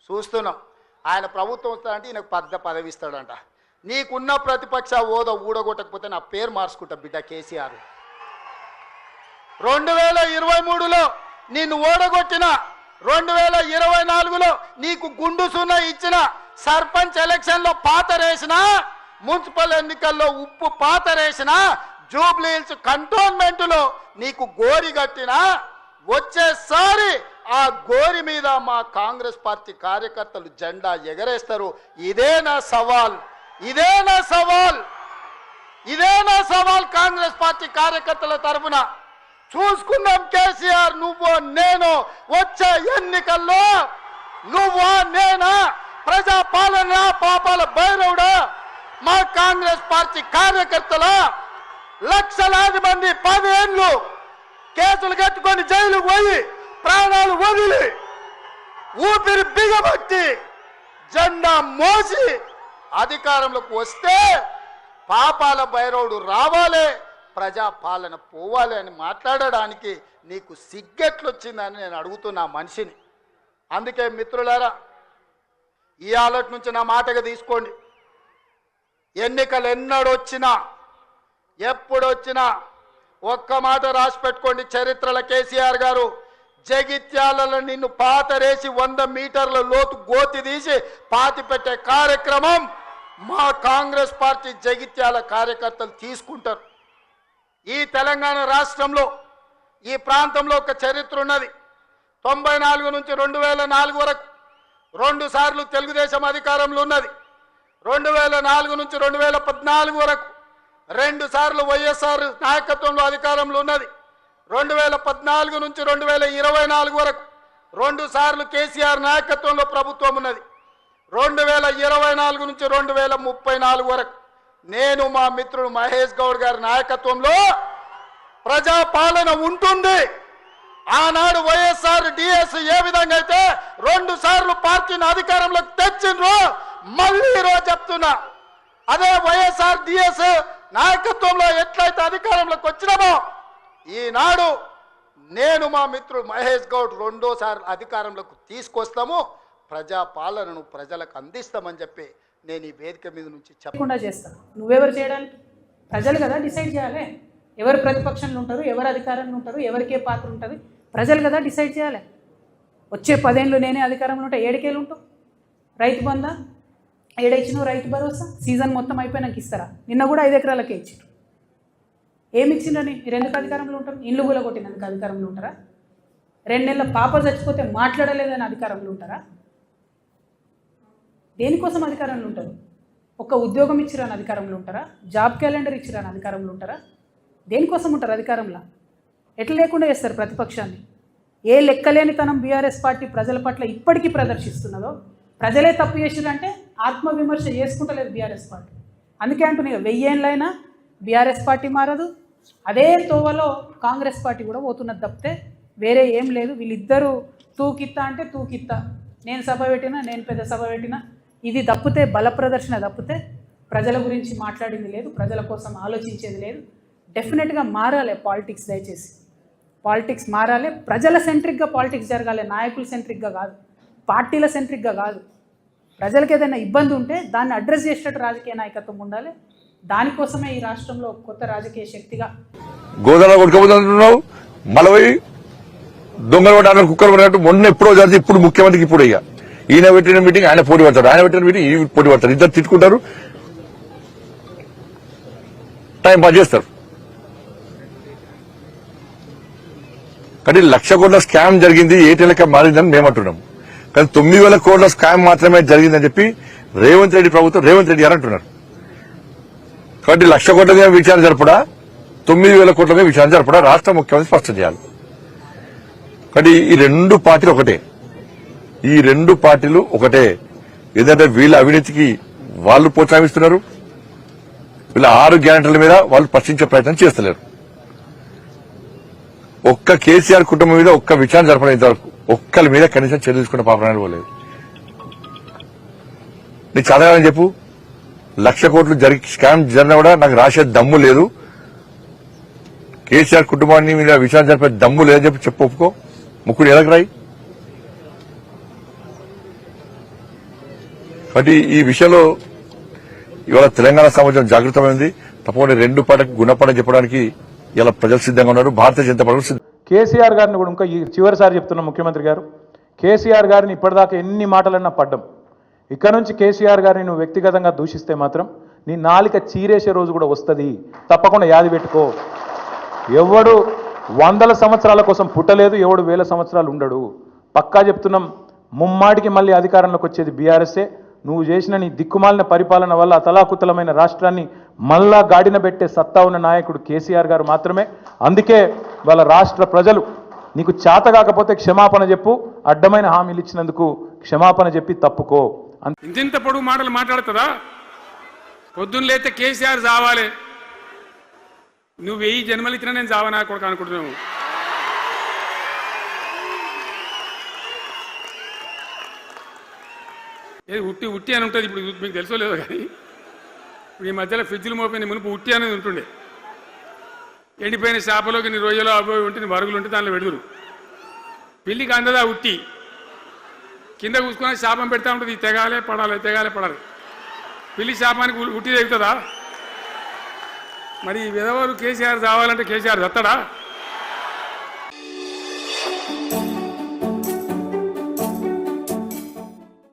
చూస్తున్నాం. ఆయన ప్రభుత్వం వస్తాడంటే ఈయనకు పదవి ఇస్తాడంట. నీకున్న ప్రతిపక్ష హోదా ఊడగొట్టకపోతే నా పేరు మార్చుకుంటా బిడ్డ కేసీఆర్. 2023లో నిన్ను ఓడగొట్టిన, 2024లో నీకు గుండు సున్నా ఇచ్చిన, సర్పంచ్ ఎలక్షన్లో పాతరేసిన, మున్సిపల్ ఎన్నికల్లో ఉప్పు పాతరేసిన, జూబ్లీ హిల్స్ కంటోన్మెంట్లో నీకు గోరి కట్టిన, వచ్చేసారి ఆ గోరి మీద మా కాంగ్రెస్ పార్టీ కార్యకర్తలు జెండా ఎగరేస్తారు. ఇదే నా సవాల్, ఇదే నా సవాల్, ఇదే నా సవాల్ కాంగ్రెస్ పార్టీ కార్యకర్తల తరఫున. చూసుకుందాం కేసీఆర్, నువ్వు నేను వచ్చే ఎన్నికల్లో నువ్వా నేనా, ప్రజా పాలన పాపాల భైరవుడా, మా కాంగ్రెస్ పార్టీ కార్యకర్తల లక్షలాది మంది 10 ఏళ్ళు కేసులు కట్టుకొని జైలుకు పోయి ప్రాణాలు వదిలి ఊపిరి బిగబట్టి జెండా మోసి అధికారంలోకి వస్తే పాపాల భైరవుడు రావాలి, ప్రజా పాలన పోవాలి అని మాట్లాడడానికి నీకు సిగ్గెట్లొచ్చిందని నేను అడుగుతున్నా మనిషిని. అందుకే మిత్రులారా, ఈ ఆలోచన నుంచి నా మాటగా తీసుకోండి. ఎన్నికలు ఎన్నడొచ్చినా ఎప్పుడొచ్చినా ఒక్క మాట రాసి పెట్టుకోండి. చరిత్రల కేసీఆర్ గారు జగిత్యాలలో నిన్ను పాతరేసి 100 మీటర్ల లోతు గోతి తీసి పాతి పెట్టే కార్యక్రమం మా కాంగ్రెస్ పార్టీ జగిత్యాల కార్యకర్తలు తీసుకుంటారు. ఈ తెలంగాణ రాష్ట్రంలో ఈ ప్రాంతంలో ఒక చరిత్ర ఉన్నది. 94 నుంచి 2004 వరకు 2 సార్లు తెలుగుదేశం అధికారంలో ఉన్నది. 2004 నుంచి 2014 వరకు 2 సార్లు వైఎస్ఆర్ నాయకత్వంలో అధికారంలో ఉన్నది. 2014 నుంచి 2024 వరకు 2 సార్లు కేసీఆర్ నాయకత్వంలో ప్రభుత్వం ఉన్నది. 2024 నుంచి 2034 వరకు నేను మా మిత్రుడు మహేష్ గౌడ్ గారి నాయకత్వంలో ప్రజాపాలన ఉంటుంది. ఆనాడు వైఎస్ఆర్ డిఎస్ ఏ విధంగా అయితే 2 సార్లు పార్టీని అధికారంలోకి తెచ్చిండ్రో, మళ్ళీ ఈరోజు చెప్తున్నా, అదే వైఎస్ఆర్ డిఎస్ నాయకత్వంలో ఎట్లయితే అధికారంలోకి వచ్చినామో ఈనాడు నేను మా మిత్రుడు మహేష్ గౌడ్ 2సార్లు అధికారంలోకి తీసుకొస్తాము, ప్రజాపాలనను ప్రజలకు అందిస్తామని చెప్పి నేను ఈ వేదిక మీద నుంచి చెప్పకుండా చేస్తాను. నువ్వెవరు చేయడానికి? ప్రజలు కదా డిసైడ్ చేయాలి. ఎవరు ప్రతిపక్షంలో ఉంటారు, ఎవరు అధికారంలో ఉంటారు, ఎవరికే పాత్ర ఉంటుంది, ప్రజలు కదా డిసైడ్ చేయాలి. వచ్చే 10 ఏళ్ళు నేనే అధికారంలో ఉంటా, 7 ఏళ్ళు ఉంటావు. రైతు బంధా ఏడైచ్చినావు, రైతు భరోసా సీజన్ మొత్తం అయిపోయినాక ఇస్తారా? నిన్న కూడా 5 ఎకరాలకే ఇచ్చారు. ఏమి ఇచ్చిండని మీరు ఎందుకు అధికారంలో ఉంటారు? ఇల్లు కూడా కొట్టినందుకు అధికారంలో ఉంటారా? 2 నెలల పాప చచ్చిపోతే మాట్లాడలేదని అధికారంలో ఉంటారా? దేనికోసం అధికారంలో ఉంటారు? ఒక ఉద్యోగం ఇచ్చిరాని అధికారంలో ఉంటారా? జాబ్ క్యాలెండర్ ఇచ్చిరాని అధికారంలో ఉంటారా? దేనికోసం ఉంటారు అధికారంలో? ఎట్లా లేకుండా చేస్తారు ప్రతిపక్షాన్ని? ఏ లెక్కలేనితనం బీఆర్ఎస్ పార్టీ ప్రజల పట్ల ఇప్పటికీ ప్రదర్శిస్తున్నదో, ప్రజలే తప్పు చేసిరంటే ఆత్మవిమర్శ చేసుకుంటలేదు బీఆర్ఎస్ పార్టీ. అందుకే అంటున్నాయి 1000 ఏళ్ళైనా బీఆర్ఎస్ పార్టీ మారదు, అదే తోవలో కాంగ్రెస్ పార్టీ కూడా పోతున్నది తప్పితే వేరే ఏం లేదు. వీళ్ళిద్దరూ తూకిత్తా అంటే తూకిత్తా, నేను సభ పెట్టినా, నేను పెద్ద సభ పెట్టినా, ఇది తప్పితే బల ప్రదర్శన తప్పితే ప్రజల గురించి మాట్లాడింది లేదు, ప్రజల కోసం ఆలోచించేది లేదు. డెఫినెట్గా మారాలి పాలిటిక్స్. దయచేసి పాలిటిక్స్ మారాలి, ప్రజల సెంట్రిక్గా పాలిటిక్స్ జరగాలి, నాయకుల సెంట్రిక్గా కాదు, పార్టీల సెంట్రిక్గా కాదు. ప్రజలకు ఏదైనా ఇబ్బంది ఉంటే దాన్ని అడ్రస్ చేసేటట్టు రాజకీయ నాయకత్వం ఉండాలి. దానికోసమే ఈ రాష్ట్రంలో కొత్త రాజకీయ శక్తిగా గోదావరి కొట్టుకోబోతున్నావు, మలవై దొంగలు పడ్డారు, కుక్కలు పడినట్టు మొన్న ఎప్పుడో జరిగింది. ఇప్పుడు ముఖ్యమంత్రికి ఇప్పుడు ఇక ఈయన పెట్టిన మీటింగ్ ఆయన పోటీ పడతాడు, ఆయన పెట్టిన మీటింగ్ ఈ పోటీ పడతారు, ఇద్దరు తిట్టుకుంటారు, టైం పాస్ చేస్తారు. కానీ 1,00,000 కోట్ల స్కామ్ జరిగింది, ఏటీఎల్గా మారిందని మేమంటున్నాం. కానీ 9,000 కోట్ల స్కామ్ మాత్రమే జరిగిందని చెప్పి రేవంత్ రెడ్డి ప్రభుత్వం, రేవంత్ రెడ్డి గారు అంటున్నారు. కాబట్టి 1,00,000 కోట్ల మీద విచారణ జరపడా, 9,000 కోట్ల మీద విచారణ జరపడా రాష్ట్ర ముఖ్యమంత్రి స్పష్టం చేయాలి. కాబట్టి ఈ 2 పార్టీలు ఒకటే, ఈ 2 పార్టీలు ఒకటే. ఎందుకంటే వీళ్ళ అవినీతికి వాళ్ళు ప్రోత్సహిస్తున్నారు, వీళ్ళ 6 గ్యారెంటీల మీద వాళ్ళు ప్రశ్నించే ప్రయత్నం చేస్తలేరు. ఒక్క కేసీఆర్ కుటుంబం మీద ఒక్క విచారణ జరపడం ఇంతవరకు ఒక్కరి మీద కనీసం చర్య తీసుకున్న పాపనాలు పోలేదు. నీకు చదవాలని చెప్పు, 1,00,000 కోట్లు స్కామ్ జరిగినా కూడా నాకు రాసే దమ్ము లేదు, కేసీఆర్ కుటుంబాన్ని మీద విచారణ జరిపే దమ్ము లేదని చెప్పి ఒప్పుకో. ముక్కుడు ఎలాగ రాయి? కాబట్టి ఈ విషయంలో ఇవాళ తెలంగాణ సమాజం జాగృతమైంది. తప్పకుండా రెండు పార్టీలకు గుణపడని చెప్పడానికి ఇలా ప్రజలు సిద్ధంగా ఉన్నారు. భారతీయ జనతా పార్టీ సిద్ధంగా. కేసీఆర్ గారిని కూడా ఇంకా చివరిసారి చెప్తున్న ముఖ్యమంత్రి గారు, కేసీఆర్ గారిని ఇప్పటిదాకా ఎన్ని మాటలన్నా పడ్డం. ఇక్కడ నుంచి కేసీఆర్ గారిని నువ్వు వ్యక్తిగతంగా దూషిస్తే మాత్రం నీ నాలిక చీరేసే రోజు కూడా వస్తుంది. తప్పకుండా యాది పెట్టుకో. ఎవడు 100 సంవత్సరాల కోసం పుట్టలేదు, ఎవడు 1000 సంవత్సరాలు ఉండడు. పక్కా చెప్తున్నాం, ముమ్మాటికి మళ్ళీ అధికారంలోకి వచ్చేది బీఆర్ఎస్ఏ. నువ్వు చేసిన నీ దిక్కుమాలిన పరిపాలన వల్ల అతలాకుతలమైన రాష్ట్రాన్ని మళ్ళా గాడిన పెట్టే సత్తా ఉన్న నాయకుడు కేసీఆర్ గారు మాత్రమే. అందుకే వాళ్ళ రాష్ట్ర ప్రజలు నీకు చేత కాకపోతే క్షమాపణ చెప్పు, అడ్డమైన హామీలు ఇచ్చినందుకు క్షమాపణ చెప్పి తప్పుకో. ఇంత పొడుగు మాటలు మాట్లాడుతుందా? పొద్దున్న లేతే కేసీఆర్ చావాలి, నువ్వు 1000 జన్మలు ఇచ్చినా నేను చావనా కొడుకు అనుకుంటున్నావు. ఏది ఉట్టి ఉట్టి అని ఉంటుంది. ఇప్పుడు మీకు తెలుసో లేదో కానీ ఇప్పుడు ఈ మధ్యలో ఫ్రిడ్జ్లు మోపోయిన మునుపు ఉట్టి అనేది ఉంటుండే. ఎండిపోయిన చేపలోకి నీ రొయ్యలో అబ్బాయి ఉంటుంది, మరుగులు ఉంటే దానిలో పెడుదురు. పిల్లికి అందదా ఉట్టి, కింద కూసుకొని శాపం పెడతా ఉంటుంది. తెగాలే పడాలి, తెగాలే పడాలి. పిల్లి శాపానికి ఉట్టి తెగుతుందా? మరి విధవారు కేసీఆర్ చావాలంటే కేసీఆర్ చస్తాడా?